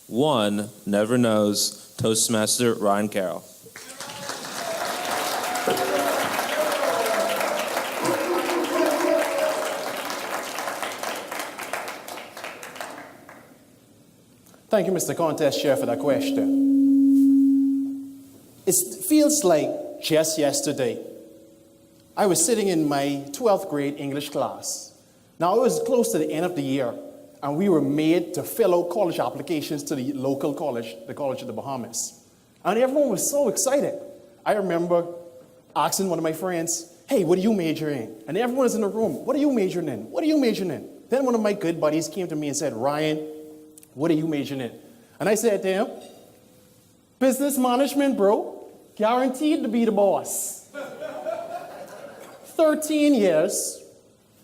One never knows. Toastmaster Ryan Carroll. Thank you, Mr. Contest Chair, for that question. It feels like just yesterday, I was sitting in my 12th grade English class. Now, it was close to the end of the year, and we were made to fill out college applications to the local college, the College of the Bahamas. And everyone was so excited. I remember asking one of my friends, hey, what are you majoring in? And everyone was in the room, what are you majoring in? What are you majoring in? Then one of my good buddies came to me and said, Ryan, what are you majoring in? And I said to him, business management, bro. Guaranteed to be the boss. 13 years,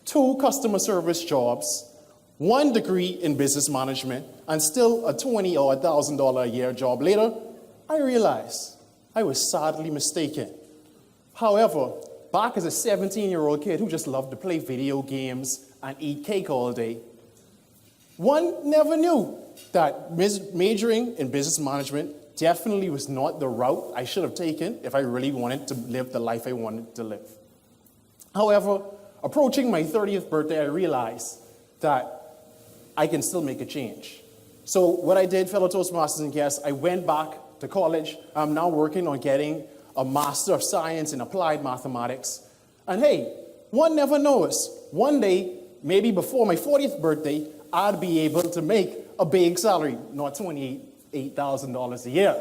2 customer service jobs, 1 degree in business management, and still a $20,000 or $1,000 a year job later, I realized I was sadly mistaken. However, back as a 17-year-old kid who just loved to play video games and eat cake all day, one never knew that majoring in business management definitely was not the route I should have taken if I really wanted to live the life I wanted to live. However, approaching my 30th birthday, I realized that I can still make a change. So what I did, fellow Toastmasters and guests, I went back to college. I'm now working on getting a Master of Science in Applied Mathematics. And hey, one never knows. One day, maybe before my 40th birthday, I'd be able to make a big salary, not $28,000 a year.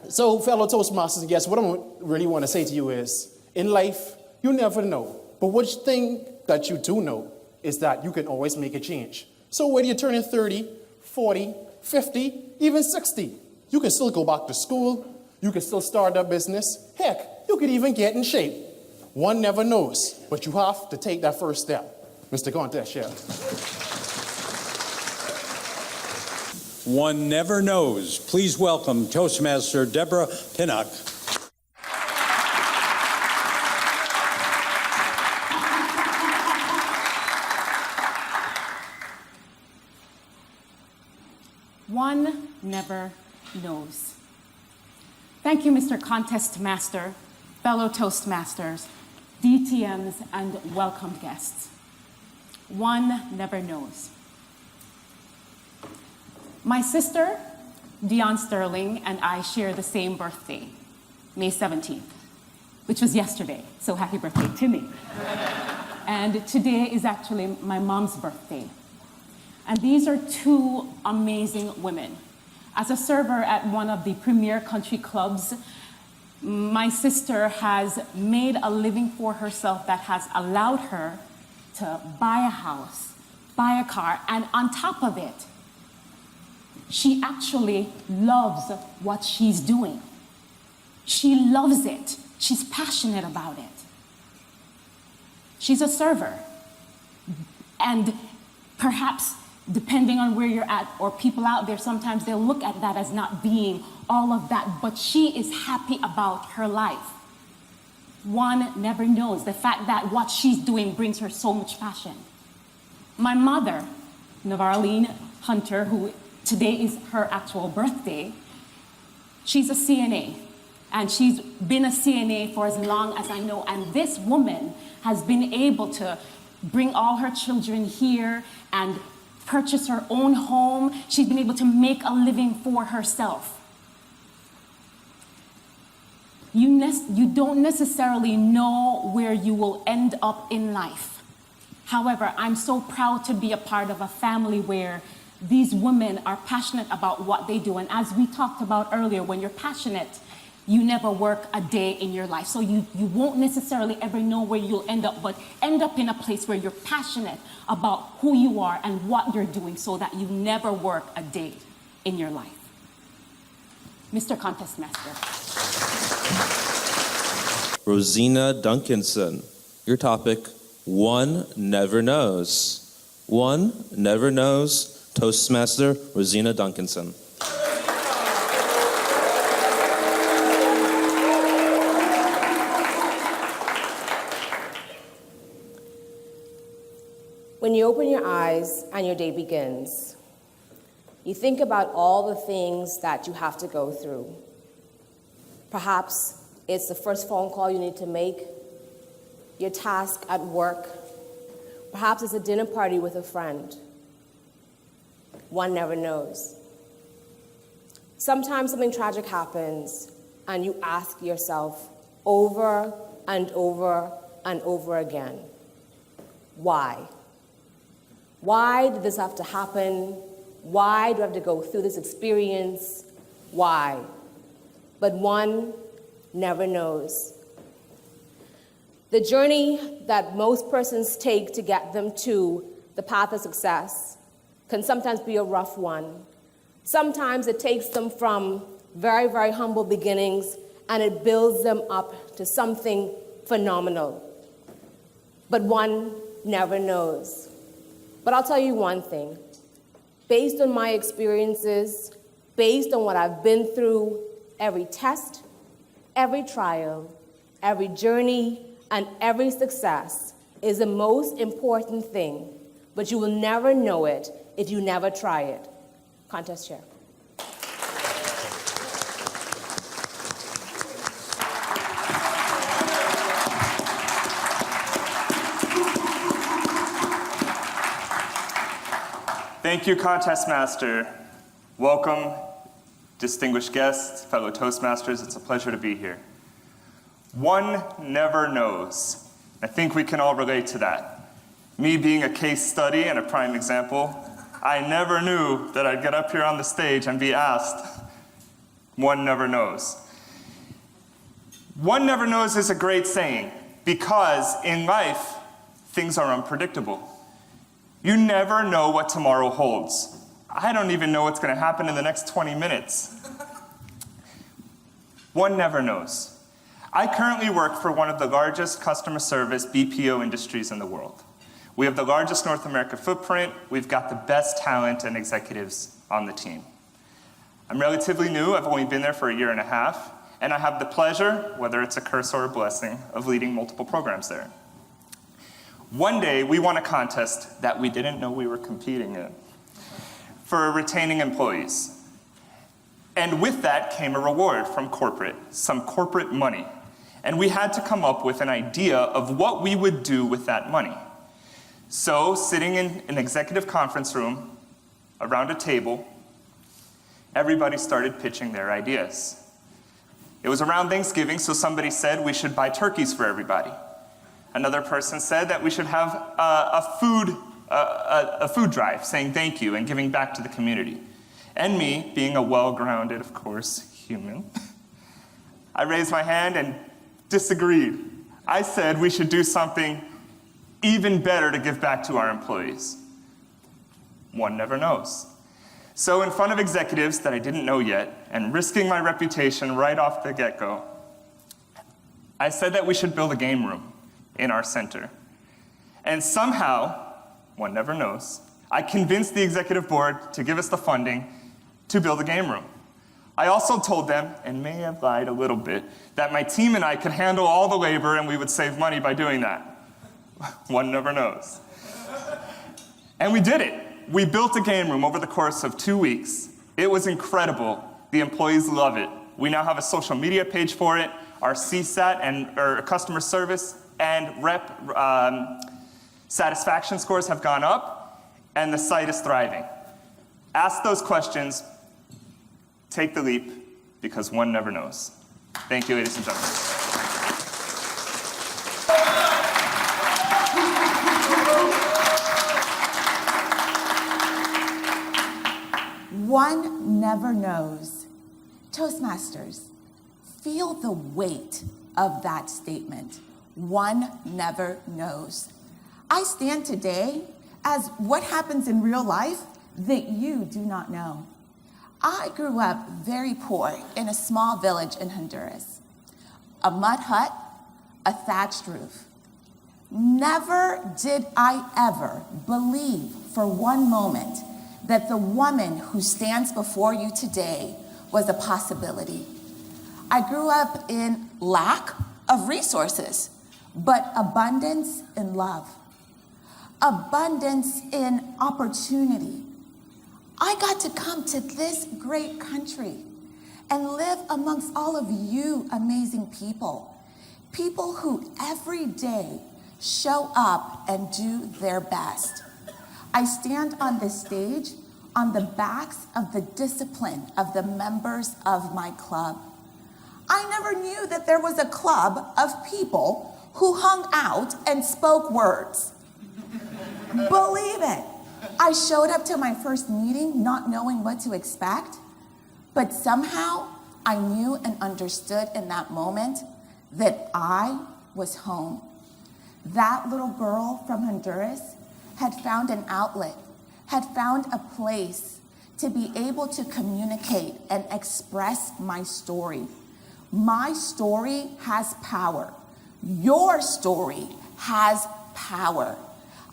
So, fellow Toastmasters and guests, what I really want to say to you is, in life, you never know. But one thing that you do know is that you can always make a change. So whether you're turning 30, 40, 50, even 60, you can still go back to school, you can still start a business, heck, you could even get in shape. One never knows, but you have to take that first step. Mr. Contest Chair. One never knows. Please welcome Toastmaster Deborah Pinnock. One never knows. Thank you, Mr. Contest Master, fellow Toastmasters, DTMs, and welcome guests. One never knows. My sister, Dion Sterling, and I share the same birthday, May 17th, which was yesterday, so happy birthday to me. And today is actually my mom's birthday. And these are 2 amazing women. As a server at one of the premier country clubs, my sister has made a living for herself that has allowed her to buy a house, buy a car, and on top of it, she actually loves what she's doing. She loves it. She's passionate about it. She's a server. And perhaps, depending on where you're at, or people out there, sometimes they'll look at that as not being all of that, but she is happy about her life. One never knows the fact that what she's doing brings her so much passion. My mother, Navarline Hunter, who today is her actual birthday, she's a CNA, and she's been a CNA for as long as I know, and this woman has been able to bring all her children here and purchase her own home. She's been able to make a living for herself. You don't necessarily know where you will end up in life. However, I'm so proud to be a part of a family where these women are passionate about what they do. And as we talked about earlier, when you're passionate, you never work a day in your life. So you won't necessarily ever know where you'll end up, but end up in a place where you're passionate about who you are and what you're doing so that you never work a day in your life. Mr. Contest Master. Rosena Duncanson. Your topic, one never knows. One never knows. Toastmaster Rosena Duncanson. When you open your eyes and your day begins, You think about all the things that you have to go through. Perhaps it's the first phone call you need to make, your task at work. Perhaps it's a dinner party with a friend. One never knows. Sometimes something tragic happens and you ask yourself over and over and over again, why? Why did this have to happen? Why do I have to go through this experience? Why? But one never knows. The journey that most persons take to get them to the path of success can sometimes be a rough one. Sometimes it takes them from very, very humble beginnings and it builds them up to something phenomenal. But one never knows. But I'll tell you one thing. Based on my experiences, based on what I've been through, every test, every trial, every journey, and every success is the most important thing, but you will never know it if you never try it. Contest chair. Thank you, Contest Master. Welcome, distinguished guests, fellow Toastmasters. It's a pleasure to be here. One never knows. I think we can all relate to that. Me being a case study and a prime example, I never knew that I'd get up here on the stage and be asked, one never knows. One never knows is a great saying because in life, things are unpredictable. You never know what tomorrow holds. I don't even know what's going to happen in the next 20 minutes. One never knows. I currently work for one of the largest customer service BPO industries in the world. We have the largest North America footprint. We've got the best talent and executives on the team. I'm relatively new. I've only been there for a year and a half, and I have the pleasure, whether it's a curse or a blessing, of leading multiple programs there. One day, we won a contest that we didn't know we were competing in for retaining employees. And with that came a reward from corporate, some corporate money. And we had to come up with an idea of what we would do with that money. So, sitting in an executive conference room around a table, everybody started pitching their ideas. It was around Thanksgiving, so somebody said we should buy turkeys for everybody. Another person said that we should have a food drive saying thank you and giving back to the community. And me, being a well-grounded, of course, human, I raised my hand and disagreed. I said we should do something even better to give back to our employees. One never knows. So in front of executives that I didn't know yet, and risking my reputation right off the get-go, I said that we should build a game room in our center. And somehow, one never knows, I convinced the executive board to give us the funding to build a game room. I also told them, and may have lied a little bit, that my team and I could handle all the labor and we would save money by doing that. One never knows. And we did it. We built a game room over the course of 2 weeks. It was incredible. The employees love it. We now have a social media page for it. Our CSAT and our customer service and rep satisfaction scores have gone up, and the site is thriving. Ask those questions, take the leap, because one never knows. Thank you, ladies and gentlemen. One never knows. Toastmasters, feel the weight of that statement. One never knows. I stand today as what happens in real life that you do not know. I grew up very poor in a small village in Honduras. A mud hut, a thatched roof. Never did I ever believe for one moment that the woman who stands before you today was a possibility. I grew up in lack of resources, but abundance in love, abundance in opportunity. I got to come to this great country and live amongst all of you amazing people. People who every day show up and do their best. I stand on this stage on the backs of the discipline of the members of my club. I never knew that there was a club of people who hung out and spoke words. Believe it. I showed up to my first meeting not knowing what to expect, but somehow I knew and understood in that moment that I was home. That little girl from Honduras had found an outlet, had found a place to be able to communicate and express my story. My story has power. Your story has power.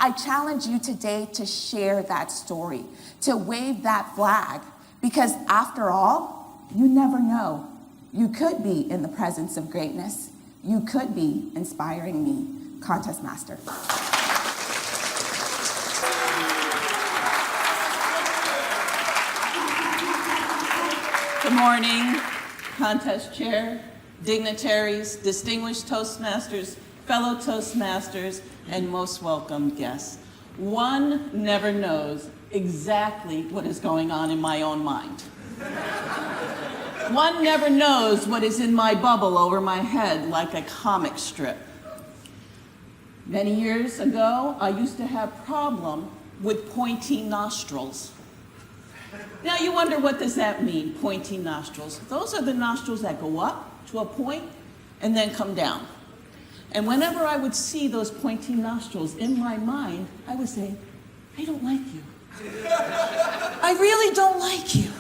I challenge you today to share that story, to wave that flag, because after all, you never know. You could be in the presence of greatness. You could be inspiring me. Contest Master. Good morning, contest chair, dignitaries, distinguished Toastmasters, fellow Toastmasters, and most welcome guests. One never knows exactly what is going on in my own mind. One never knows what is in my bubble over my head like a comic strip. Many years ago, I used to have a problem with pointy nostrils. Now you wonder, what does that mean, pointy nostrils? Those are the nostrils that go up to a point and then come down. And whenever I would see those pointy nostrils in my mind, I would say, I don't like you. I really don't like you.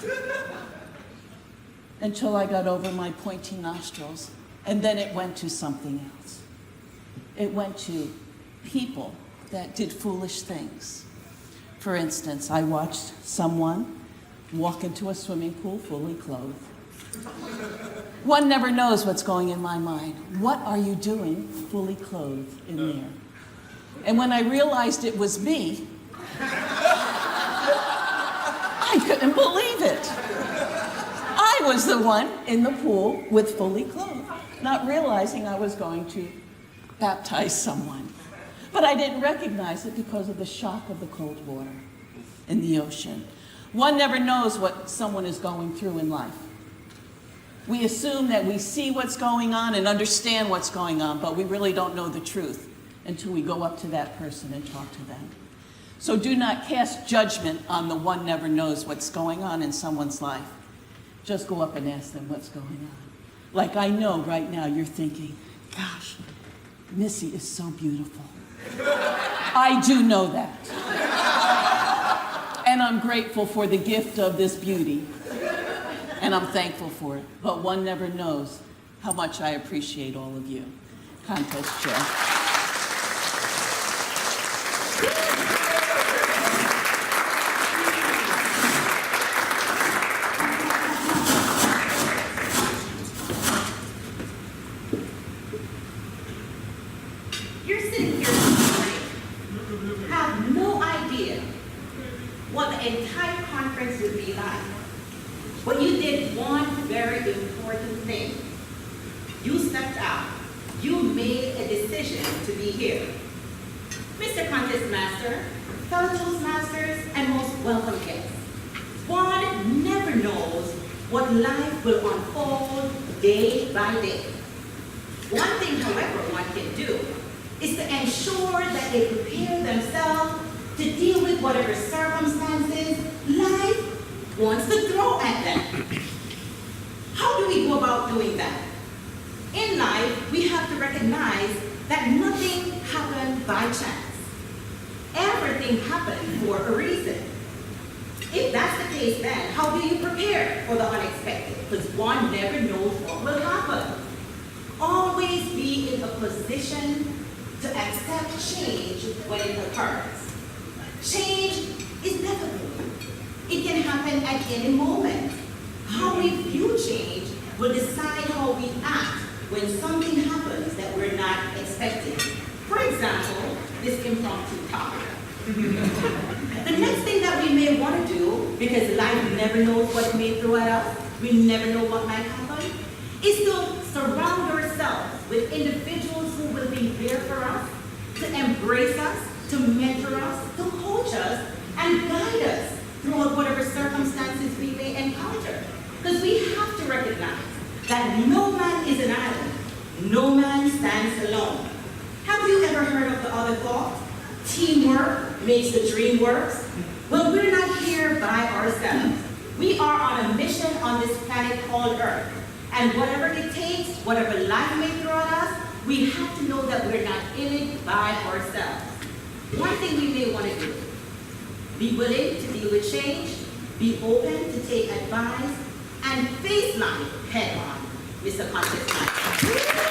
Until I got over my pointy nostrils, and then it went to something else. It went to people that did foolish things. For instance, I watched someone walk into a swimming pool fully clothed. One never knows what's going in my mind. What are you doing fully clothed in there? And when I realized it was me, I couldn't believe it. I was the one in the pool with fully clothed, not realizing I was going to baptize someone. But I didn't recognize it because of the shock of the cold water in the ocean. One never knows what someone is going through in life. We assume that we see what's going on and understand what's going on, but we really don't know the truth until we go up to that person and talk to them. So do not cast judgment on the one never knows what's going on in someone's life. Just go up and ask them what's going on. Like I know right now you're thinking, gosh, Missy is so beautiful. I do know that. And I'm grateful for the gift of this beauty. And I'm thankful for it. But one never knows how much I appreciate all of you. Contest chair. You're sitting here this morning, have no idea what the entire conference would be like. But you did one very important thing. You stepped out. You made a decision to be here. Mr. Contest Master, fellow Toastmasters, and most welcome guests. One never knows what life will unfold day by day. One thing, however, one can do is to ensure that they prepare themselves to deal with whatever circumstances life wants to throw at them. How do we go about doing that? In life, we have to recognize that nothing happened by chance. Everything happened for a reason. If that's the case, then how do you prepare for the unexpected? Because one never knows what will happen. Always be in a position to accept change when it occurs. Change is inevitable. It can happen at any moment. How we view change will decide how we act when something happens that we're not expecting. For example, this impromptu topic. The next thing that we may want to do because life never knows what may throw at us. We never know what might happen. Is to surround ourselves with individuals who will be there for us, to embrace us, to mentor us, to coach us, and guide us throughout whatever circumstances we may encounter. Because we have to recognize that no man is an island. No man stands alone. Have you ever heard of the other thought? Teamwork makes the dream work. Well, we're not here by ourselves. We are on a mission on this planet called Earth. And whatever it takes, whatever life may throw at us, we have to know that we're not in it by ourselves. One thing we may want to do, be willing to deal with change, be open to take advice, and face life head on, Mr. Contest.